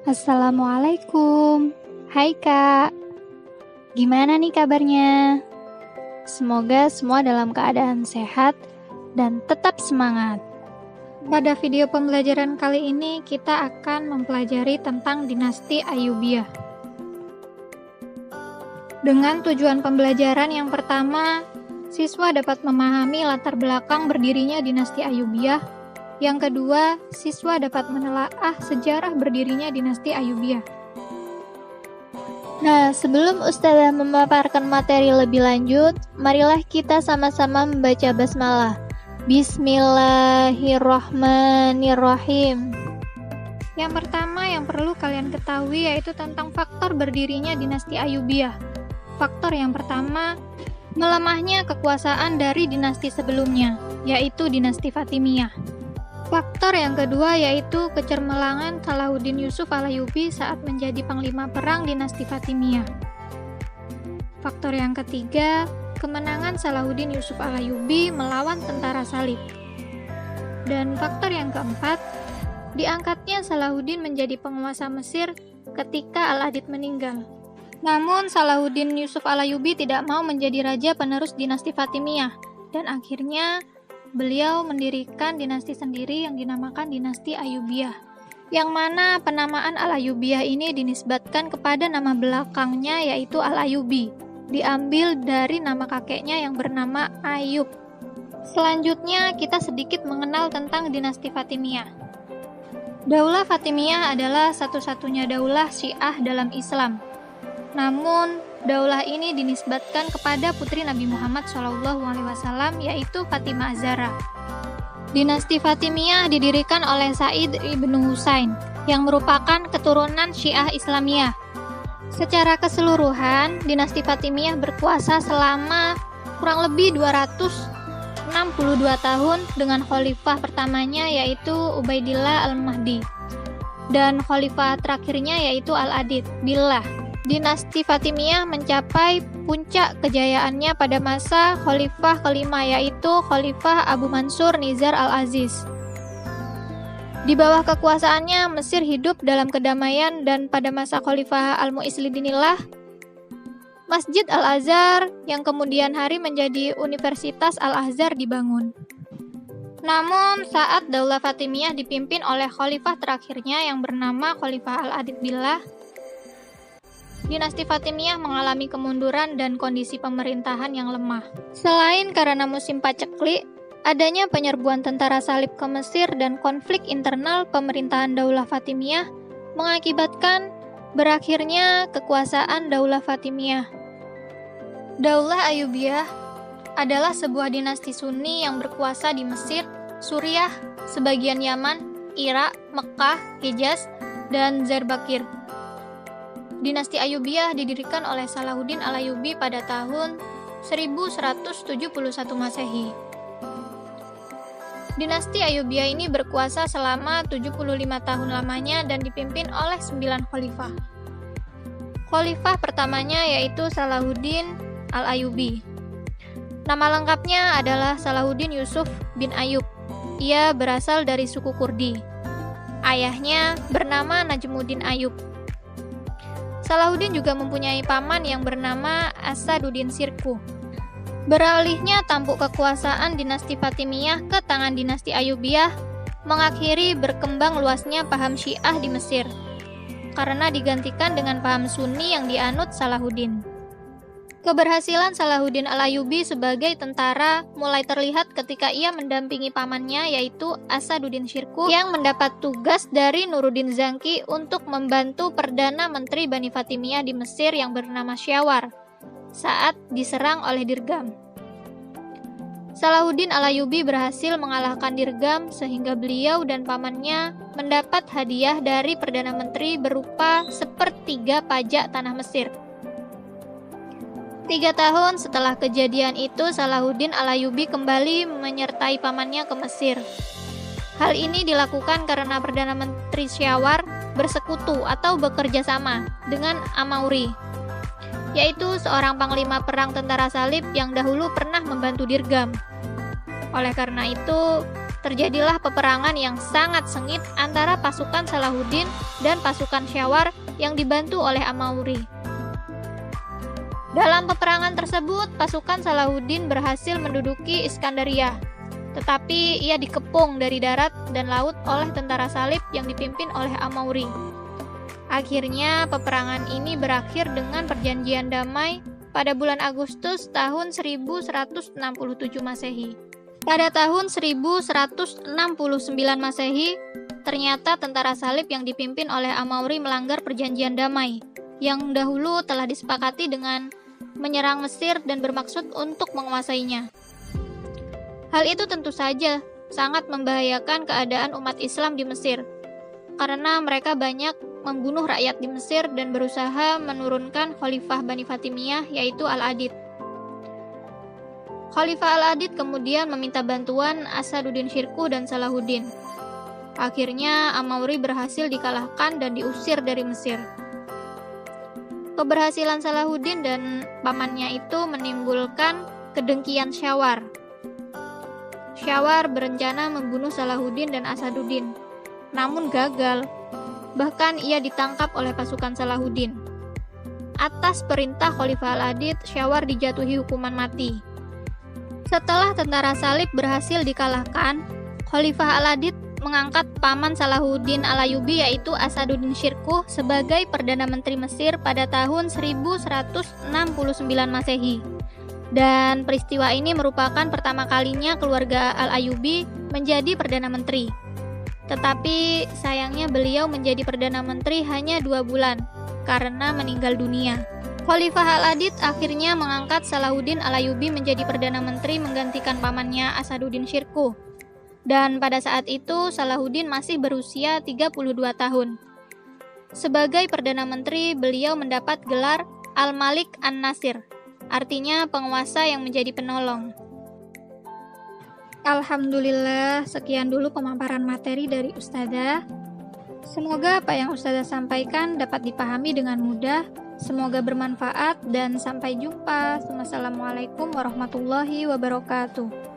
Assalamualaikum. Hai Kak, gimana nih kabarnya? Semoga semua dalam keadaan sehat dan tetap semangat. Pada video pembelajaran kali ini kita akan mempelajari tentang dinasti Ayyubiyah. Dengan tujuan pembelajaran yang pertama, siswa dapat memahami latar belakang berdirinya dinasti Ayyubiyah. Yang kedua, siswa dapat menelaah sejarah berdirinya dinasti Ayyubiyah. Nah, sebelum Ustazah memaparkan materi lebih lanjut, marilah kita sama-sama membaca basmalah. Bismillahirrahmanirrahim. Yang pertama yang perlu kalian ketahui yaitu tentang faktor berdirinya dinasti Ayyubiyah. Faktor yang pertama, melemahnya kekuasaan dari dinasti sebelumnya, yaitu dinasti Fatimiyah. Faktor yang kedua yaitu kecermelangan Salahuddin Yusuf al-Ayyubi saat menjadi panglima perang dinasti Fatimiyah. Faktor yang ketiga, kemenangan Salahuddin Yusuf al-Ayyubi melawan tentara Salib. Dan faktor yang keempat, diangkatnya Salahuddin menjadi penguasa Mesir ketika Al-Adid meninggal. Namun Salahuddin Yusuf al-Ayyubi tidak mau menjadi raja penerus dinasti Fatimiyah dan akhirnya beliau mendirikan dinasti sendiri yang dinamakan dinasti Ayyubiyah, yang mana penamaan Al-Ayyubiyah ini dinisbatkan kepada nama belakangnya yaitu Al-Ayyubi, diambil dari nama kakeknya yang bernama Ayyub. Selanjutnya kita sedikit mengenal tentang dinasti Fatimiyah. Daulah Fatimiyah adalah satu-satunya daulah Syiah dalam Islam. Namun daulah ini dinisbatkan kepada putri Nabi Muhammad SAW yaitu Fatimah Az-Zahra. Dinasti Fatimiyah didirikan oleh Sa'id ibnu Husain yang merupakan keturunan Syiah Islamiyah. Secara keseluruhan, dinasti Fatimiyah berkuasa selama kurang lebih 262 tahun dengan khalifah pertamanya yaitu Ubaidillah al-Mahdi dan khalifah terakhirnya yaitu Al-Adid Billah. Dinasti Fatimiyah mencapai puncak kejayaannya pada masa khalifah kelima yaitu Khalifah Abu Mansur Nizar al-Aziz. Di bawah kekuasaannya Mesir hidup dalam kedamaian dan pada masa Khalifah Al-Mu'izzuddinillah, Masjid Al-Azhar yang kemudian hari menjadi Universitas Al-Azhar dibangun. Namun saat Daulah Fatimiyah dipimpin oleh khalifah terakhirnya yang bernama Khalifah Al-Adid Billah, dinasti Fatimiyah mengalami kemunduran dan kondisi pemerintahan yang lemah. Selain karena musim paceklik, adanya penyerbuan tentara Salib ke Mesir dan konflik internal pemerintahan Daulah Fatimiyah mengakibatkan berakhirnya kekuasaan Daulah Fatimiyah. Daulah Ayyubiyah adalah sebuah dinasti Sunni yang berkuasa di Mesir, Suriah, sebagian Yaman, Irak, Mekah, Hijaz, dan Diyarbakir. Dinasti Ayyubiyah didirikan oleh Salahuddin al-Ayyubi pada tahun 1171 Masehi. Dinasti Ayyubiyah ini berkuasa selama 75 tahun lamanya dan dipimpin oleh 9 khalifah. Khalifah pertamanya yaitu Salahuddin al-Ayyubi. Nama lengkapnya adalah Salahuddin Yusuf bin Ayyub. Ia berasal dari suku Kurdi. Ayahnya bernama Najmuddin Ayyub. Salahuddin juga mempunyai paman yang bernama Asaduddin Sirkuh. Beralihnya tampuk kekuasaan dinasti Fatimiyah ke tangan dinasti Ayyubiyah mengakhiri berkembang luasnya paham Syiah di Mesir karena digantikan dengan paham Sunni yang dianut Salahuddin. Keberhasilan Salahuddin al-Ayyubi sebagai tentara mulai terlihat ketika ia mendampingi pamannya yaitu Asaduddin Sirkuh yang mendapat tugas dari Nuruddin Zanki untuk membantu Perdana Menteri Bani Fatimiyah di Mesir yang bernama Syawar saat diserang oleh Dirgam. Salahuddin al-Ayyubi berhasil mengalahkan Dirgam sehingga beliau dan pamannya mendapat hadiah dari Perdana Menteri berupa 1/3 pajak tanah Mesir. 3 tahun setelah kejadian itu, Salahuddin al-Ayyubi kembali menyertai pamannya ke Mesir. Hal ini dilakukan karena Perdana Menteri Syawar bersekutu atau bekerja sama dengan Amauri, yaitu seorang panglima perang tentara Salib yang dahulu pernah membantu Dirgam. Oleh karena itu, terjadilah peperangan yang sangat sengit antara pasukan Salahuddin dan pasukan Syawar yang dibantu oleh Amauri. Dalam peperangan tersebut, pasukan Salahuddin berhasil menduduki Iskandaria, tetapi ia dikepung dari darat dan laut oleh tentara salib yang dipimpin oleh Amauri. Akhirnya, peperangan ini berakhir dengan perjanjian damai pada bulan Agustus tahun 1167 Masehi. Pada tahun 1169 Masehi, ternyata tentara salib yang dipimpin oleh Amauri melanggar perjanjian damai yang dahulu telah disepakati dengan menyerang Mesir dan bermaksud untuk menguasainya. Hal itu tentu saja sangat membahayakan keadaan umat Islam di Mesir, karena mereka banyak membunuh rakyat di Mesir dan berusaha menurunkan Khalifah Bani Fatimiyah, yaitu Al-Adid. Khalifah Al-Adid kemudian meminta bantuan Asaduddin Syirkuh dan Salahuddin. Akhirnya Amauri berhasil dikalahkan dan diusir dari Mesir. Keberhasilan Salahuddin dan pamannya itu menimbulkan kedengkian Syawar. Syawar berencana membunuh Salahuddin dan Asaduddin, namun gagal. Bahkan ia ditangkap oleh pasukan Salahuddin. Atas perintah Khalifah Al-Adid, Syawar dijatuhi hukuman mati. Setelah tentara salib berhasil dikalahkan, Khalifah Al-Adid mengangkat paman Salahuddin Al-Ayyubi yaitu Asaduddin Syirkuh sebagai Perdana Menteri Mesir pada tahun 1169 Masehi. Dan peristiwa ini merupakan pertama kalinya keluarga Al-Ayyubi menjadi Perdana Menteri. Tetapi sayangnya beliau menjadi Perdana Menteri hanya 2 bulan karena meninggal dunia. Khalifah Al-Adid akhirnya mengangkat Salahuddin Al-Ayyubi menjadi Perdana Menteri menggantikan pamannya Asaduddin Syirkuh. Dan pada saat itu Salahuddin masih berusia 32 tahun. Sebagai Perdana Menteri, beliau mendapat gelar Al-Malik An-Nasir, artinya penguasa yang menjadi penolong. Alhamdulillah, sekian dulu pemaparan materi dari Ustadzah. Semoga apa yang Ustadzah sampaikan dapat dipahami dengan mudah. Semoga bermanfaat dan sampai jumpa. Wassalamualaikum warahmatullahi wabarakatuh.